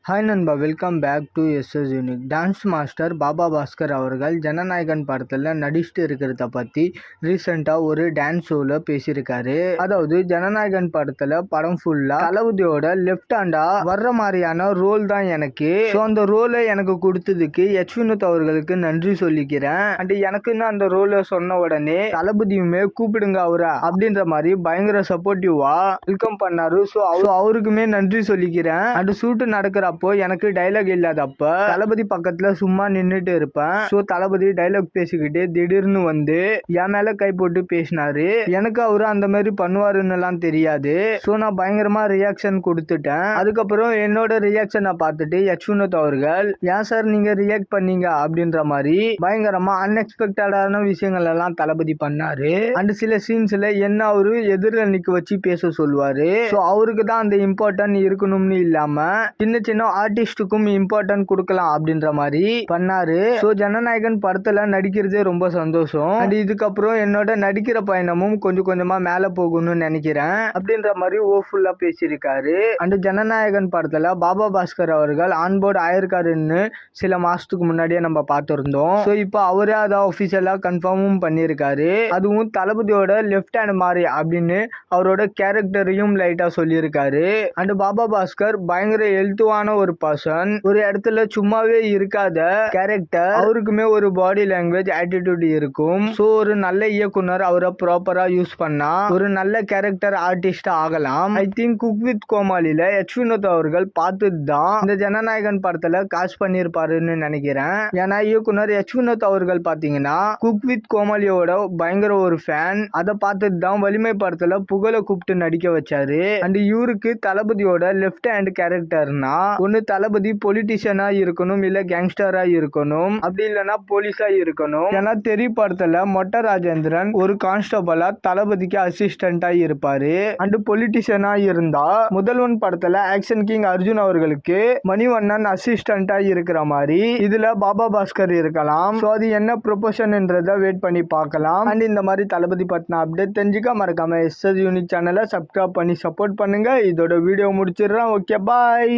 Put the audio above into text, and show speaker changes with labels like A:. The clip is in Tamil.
A: ஹாய் நண்பா, welcome back to SS unique. Dance master Baba Bhaskar அவர்கள் ஜனநாயகன் படத்தில் நடிச்சுட்டு இருக்கிறத பற்றி ரீசெண்டாக ஒரு டான்ஸ் ஷோவில் பேசியிருக்காரு. அதாவது ஜனநாயகன் படத்தில் படம் ஃபுல்லாக தளபதியோட லெஃப்ட் ஹேண்டா வர்ற மாதிரியான ரோல் தான் எனக்கு. ஸோ அந்த ரோலை எனக்கு கொடுத்ததுக்கு வினோத் அவர்களுக்கு நன்றி சொல்லிக்கிறேன். அண்ட் எனக்குன்னு அந்த ரோலை சொன்ன உடனே தளபதியுமே கூப்பிடுங்க அவரை அப்படின்ற மாதிரி பயங்கர சப்போர்ட்டிவா வெல்கம் பண்ணாரு. ஸோ அவருக்குமே நன்றி சொல்லிக்கிறேன். அண்ட் ஷூட்டு நடக்கிற அப்போ எனக்கு டைலாக் இல்லாதப்ப தளபதி பக்கத்துல சும்மா நின்றுட்டு இருப்பேன். ஸோ தளபதி டைலாக் பேசிக்கிட்டே திடீர்னு வந்து என் மேல கை போட்டு பேசினாரு. எனக்கு அவரு அந்த மாதிரி பண்ணுவாருன்னு எல்லாம் தெரியாது. ஸோ நான் பயங்கரமா ரியாக்ஷன் கொடுத்துட்டேன். அதுக்கப்புறம் என்னோட ரியாக்ஷனை பார்த்துட்டு வினோத் அவர்கள் ஏன் சார் நீங்க ரியாக்ட் பண்ணீங்க அப்படின்ற மாதிரி பயங்கரமா அன்எக்ஸ்பெக்டடான விஷயங்கள் எல்லாம் தளபதி பண்ணாரு. அண்ட் சில சீன்ஸ்ல என்ன அவரு எதிரில் நிக்க வச்சு பேச சொல்லுவாரு. ஸோ அவருக்கு தான் அந்த இம்பார்ட்டன்ட் இருக்கணும்னு இல்லாம சின்ன சின்ன ஆர்டிஸ்டுக்கும் இம்பார்ட்டன்ட் கொடுக்கலாம் அப்படின்ற மாதிரி பண்ணாரு. ஸோ ஜனநாயகன் படத்துல நடிக்கிறதே ரொம்ப சந்தோஷம். அண்ட் இதுக்கப்புறம் என்னோட நடிக்கிற பயணமும் கொஞ்சம் கொஞ்சமா மேல போகணும்னு நினைக்கிறேன் அப்படின்ற மாதிரி ஓஃபுல்லா பேசியிருக்காரு. அண்ட் ஜனநாயகன் படத்துல பாபா பாஸ்கர் அவர்கள் ஆன்போர்டு ஆயிருக்காருன்னு சில மாசத்துக்கு முன்னாடியே நம்ம பார்த்திருந்தோம். ஸோ இப்போ அவரே அதை ஆஃபீஷியலா கன்ஃபார்மும் பண்ணியிருக்காரு. அதுவும் தளபதியோட லெஃப்ட் ஹேண்ட் மாதிரி அப்படின்னு அவரோட கேரக்டரையும் லைட்டா சொல்லியிருக்காரு. அண்ட் பாபா பாஸ்கர் பயங்கர எழுத்துவான ஒரு பர்சன், ஒரு இடத்துல சும்மாவே இருக்காத கேரக்டர். அவருக்குமே ஒரு பாடி லாங்குவேஜ் ஆட்டிடியூட் இருக்கும். ஸோ ஒரு நல்ல இயக்குனர் அவரை ப்ராப்பரா யூஸ் பண்ணா ஒரு நல்ல கேரக்டர் ஆர்டிஸ்ட் ஆகலாம். ஐ திங்க் குக் வித் கோமாளில வினோத் அவர்கள் பார்த்துட்டு தான் இந்த ஜனநாயகன் படத்துல காஸ்ட் பண்ணியிருப்பாருன்னு நினைக்கிறேன். ஏன்னா இயக்குனர் வினோத் அவர்கள் பாத்தீங்கன்னா குக் வித் கோமாளியோட பயங்கர ஒரு ஃபேன். அதை பார்த்துட்டு தான் வலிமை படத்துல புகழை கூப்பிட்டு நடிக்க வச்சாரு. அண்ட் இவருக்கு தளபதியோட லெஃப்ட் ஹேண்ட் கேரக்டர்னா ஒன்னு தளபதி பொலிட்டிஷியனா இருக்கணும், இல்ல கேங்ஸ்டரா இருக்கணும், அப்படி இல்லைன்னா போலீஸா இருக்கணும். ஏன்னா தெரி படத்துல மொட்டை ராஜேந்திரன் ஒரு கான்ஸ்டபிளா தளபதிக்கு அசிஸ்டண்டா இருப்பாரு. அண்ட் பொலிட்டிஷியனா இருந்தா முதல்வன் படத்துல ஆக்ஷன் கிங் அர்ஜுன் அவர்களுக்கு மணிவண்ணன் அசிஸ்டண்டா இருக்கிற மாதிரி இதுல பாபா பாஸ்கர் இருக்கலாம். ஸோ அது என்ன ப்ரொபோஷன்ன்றத வெயிட் பண்ணி பார்க்கலாம். அண்ட் இந்த மாதிரி தளபதி பத்தின அப்டேட் தெரிஞ்சுக்க மறக்காம எஸ்எஸ் யூனிக் சேனலை சப்ஸ்கிரைப் பண்ணி சப்போர்ட் பண்ணுங்க. இதோட வீடியோ முடிச்சிடுறேன். ஓகே, பாய்.